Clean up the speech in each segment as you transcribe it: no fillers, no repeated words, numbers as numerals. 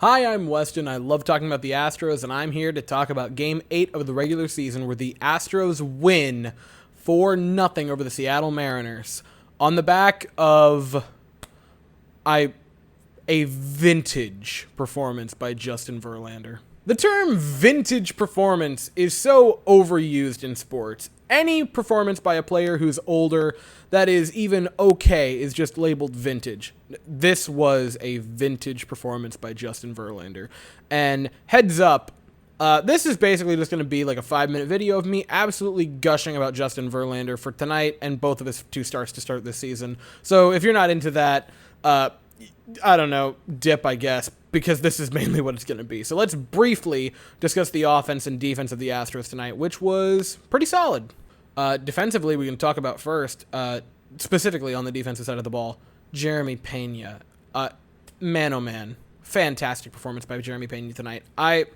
Hi, I'm Weston. I love talking about the Astros, and I'm here to talk about Game 8 of the regular season where the Astros win 4-0 over the Seattle Mariners on the back of a vintage performance by Justin Verlander. The term vintage performance is so overused in sports. Any performance by a player who's older that is even okay is just labeled vintage. This was a vintage performance by Justin Verlander. And heads up, this is basically just going to be like a 5-minute video of me absolutely gushing about Justin Verlander for tonight and both of his 2 starts to start this season. So if you're not into that, I don't know, dip, I guess, because this is mainly what it's going to be. So let's briefly discuss the offense and defense of the Astros tonight, which was pretty solid. Defensively, we can talk about first, specifically on the defensive side of the ball, Jeremy Pena. Man, oh man, fantastic performance by Jeremy Pena tonight. I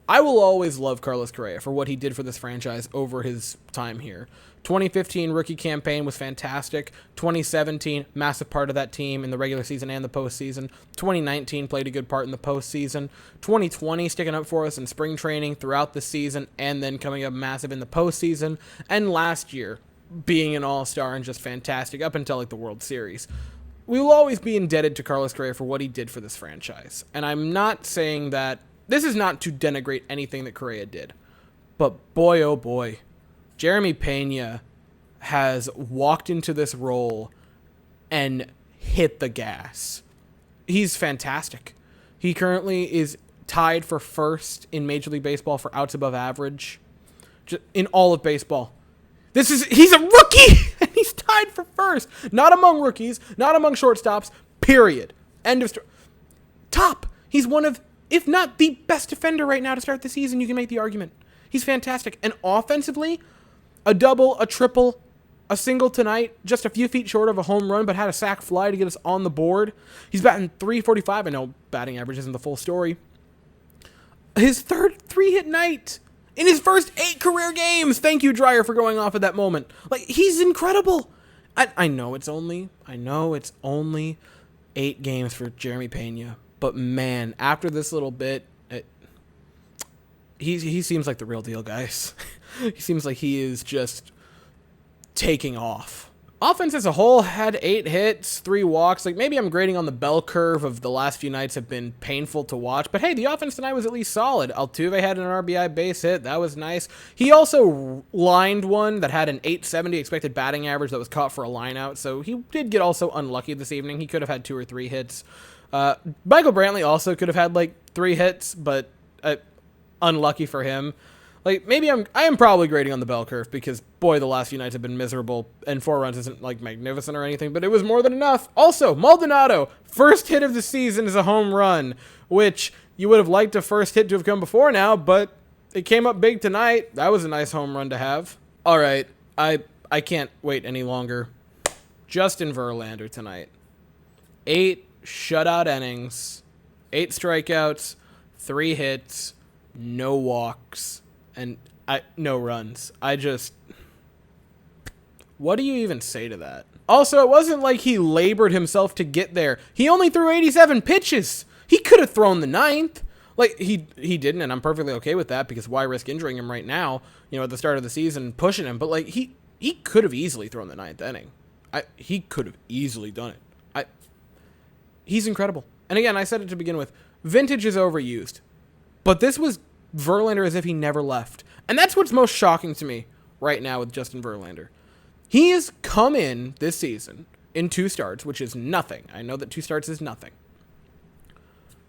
will always love Carlos Correa for what he did for this franchise over his time here. 2015 rookie campaign was fantastic. 2017, massive part of that team in the regular season and the postseason. 2019 played a good part in the postseason. 2020 sticking up for us in spring training throughout the season and then coming up massive in the postseason. And last year, being an all-star and just fantastic up until like the World Series. We will always be indebted to Carlos Correa for what he did for this franchise. And I'm not saying that this is not to denigrate anything that Correa did. But boy, oh boy, Jeremy Pena has walked into this role and hit the gas. He's fantastic. He currently is tied for first in Major League Baseball for outs above average in all of baseball. He's a rookie and he's tied for first. Not among rookies, not among shortstops, period. End of story. Top. He's one of, if not the best defender right now to start the season, you can make the argument. He's fantastic. And offensively, a double, a triple, a single tonight, just a few feet short of a home run, but had a sac fly to get us on the board. He's batting .345. I know batting average isn't the full story. His third 3-hit night in his first 8 career games. Thank you, Dreyer, for going off at that moment. Like, he's incredible. I know it's only 8 games for Jeremy Pena, but man, after this little bit, he seems like the real deal, guys. He seems like he is just taking off. Offense as a whole had 8 hits, 3 walks. Like, maybe I'm grading on the bell curve of the last few nights have been painful to watch. But hey, the offense tonight was at least solid. Altuve had an RBI base hit. That was nice. He also lined one that had an .870 expected batting average that was caught for a line out. So he did get also unlucky this evening. He could have had 2 or 3 hits. Michael Brantley also could have had like 3 hits, but unlucky for him. Like, maybe I am probably grading on the bell curve because, boy, the last few nights have been miserable, and 4 runs isn't, like, magnificent or anything, but it was more than enough. Also, Maldonado, first hit of the season is a home run, which you would have liked a first hit to have come before now, but it came up big tonight. That was a nice home run to have. All right, I can't wait any longer. Justin Verlander tonight. 8 shutout innings, 8 strikeouts, 3 hits, no walks. And no runs. What do you even say to that? Also, it wasn't like he labored himself to get there. He only threw 87 pitches. He could have thrown the 9th. Like, he didn't, and I'm perfectly okay with that because why risk injuring him right now, at the start of the season, pushing him. But, like, he could have easily thrown the 9th inning. He could have easily done it. He's incredible. And again, I said it to begin with, vintage is overused. But this was Verlander as if he never left. And that's what's most shocking to me right now with Justin Verlander. He has come in this season in 2 starts, which is nothing. I know that 2 starts is nothing.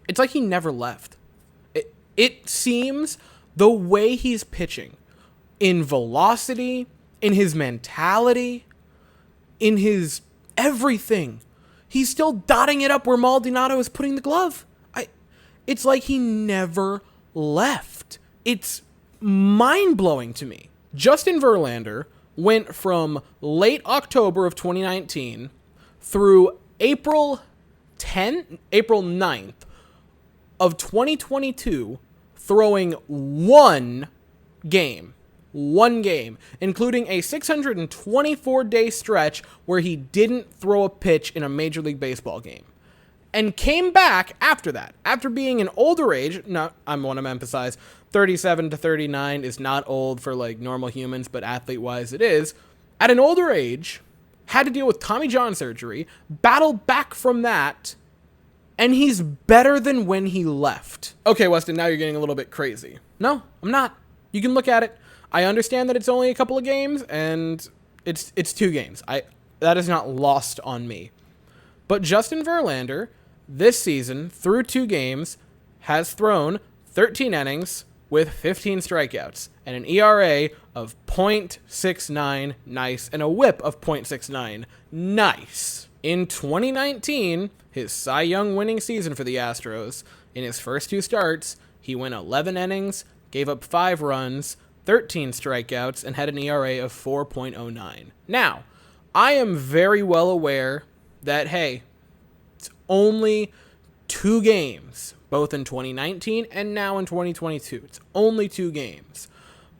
It's like he never left. It seems the way he's pitching, in velocity, in his mentality, in his everything, he's still dotting it up where Maldonado is putting the glove. It's like he never left. It's mind-blowing to me. Justin Verlander went from late October of 2019 through April 9th of 2022 throwing one game, including a 624-day stretch where he didn't throw a pitch in a Major League Baseball game. and came back after that. After being an older age, no, I want to emphasize, 37 to 39 is not old for like normal humans, but athlete-wise it is. At an older age, had to deal with Tommy John surgery, battled back from that, and he's better than when he left. Okay, Weston, now you're getting a little bit crazy. No, I'm not. You can look at it. I understand that it's only a couple of games, and it's 2 games. That is not lost on me. But Justin Verlander, this season, through 2 games, has thrown 13 innings with 15 strikeouts and an ERA of .69, nice, and a whip of .69, nice. In 2019, his Cy Young winning season for the Astros, in his first 2 starts, he went 11 innings, gave up 5 runs, 13 strikeouts, and had an ERA of 4.09. Now, I am very well aware that, hey, it's only 2 games, both in 2019 and now in 2022. It's only 2 games.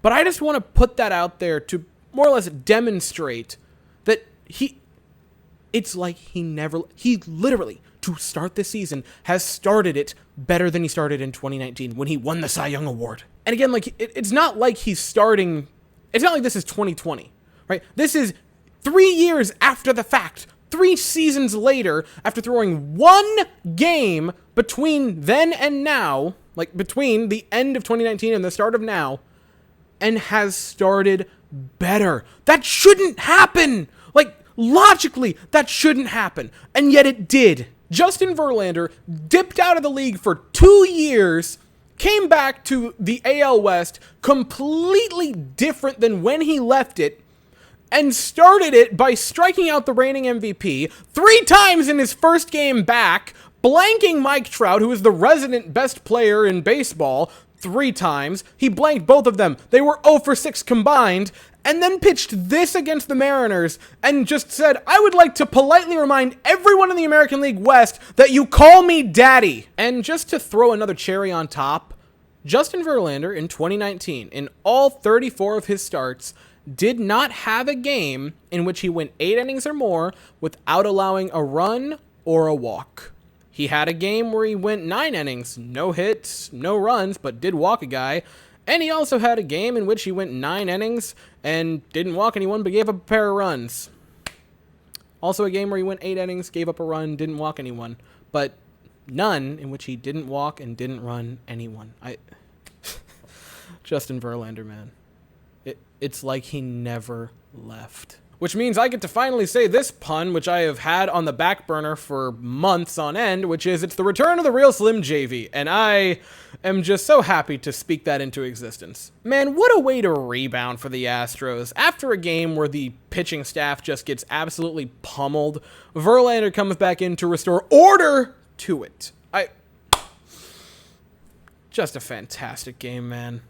But I just want to put that out there to more or less demonstrate that it's like he literally, to start this season, has started it better than he started in 2019 when he won the Cy Young Award. And again, like, it's not like he's starting, it's not like this is 2020, right? This is 3 years after the fact, 3 seasons later, after throwing 1 game between then and now, like between the end of 2019 and the start of now, and has started better. That shouldn't happen! Like, logically, that shouldn't happen. And yet it did. Justin Verlander dipped out of the league for 2 years, came back to the AL West completely different than when he left it, and started it by striking out the reigning MVP 3 times in his first game back, blanking Mike Trout, who is the resident best player in baseball, 3 times. He blanked both of them. They were 0-for-6 combined, and then pitched this against the Mariners and just said, I would like to politely remind everyone in the American League West that you call me daddy. And just to throw another cherry on top, Justin Verlander in 2019, in all 34 of his starts, did not have a game in which he went 8 innings or more without allowing a run or a walk. He had a game where he went 9 innings, no hits, no runs, but did walk a guy. And he also had a game in which he went 9 innings and didn't walk anyone, but gave up a pair of runs. Also a game where he went 8 innings, gave up a run, didn't walk anyone, but none in which he didn't walk and didn't run anyone. Justin Verlander, man. It's like he never left. Which means I get to finally say this pun, which I have had on the back burner for months on end, which is, it's the return of the real Slim JV, and I am just so happy to speak that into existence. Man, what a way to rebound for the Astros. After a game where the pitching staff just gets absolutely pummeled, Verlander comes back in to restore order to it. Just a fantastic game, man.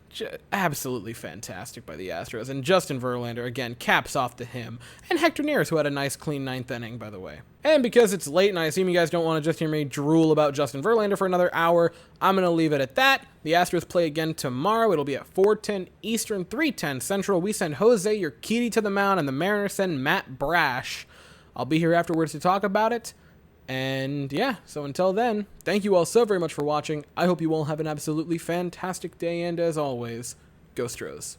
Absolutely fantastic by the Astros. And Justin Verlander, again, caps off to him. And Hector Neris, who had a nice, clean 9th inning, by the way. And because it's late and I assume you guys don't want to just hear me drool about Justin Verlander for another hour, I'm going to leave it at that. The Astros play again tomorrow. It'll be at 4:10 Eastern, 3:10 Central. We send Jose Urquidy to the mound, and the Mariners send Matt Brash. I'll be here afterwards to talk about it. And yeah, so until then, thank you all so very much for watching. I hope you all have an absolutely fantastic day, and as always, go Stros.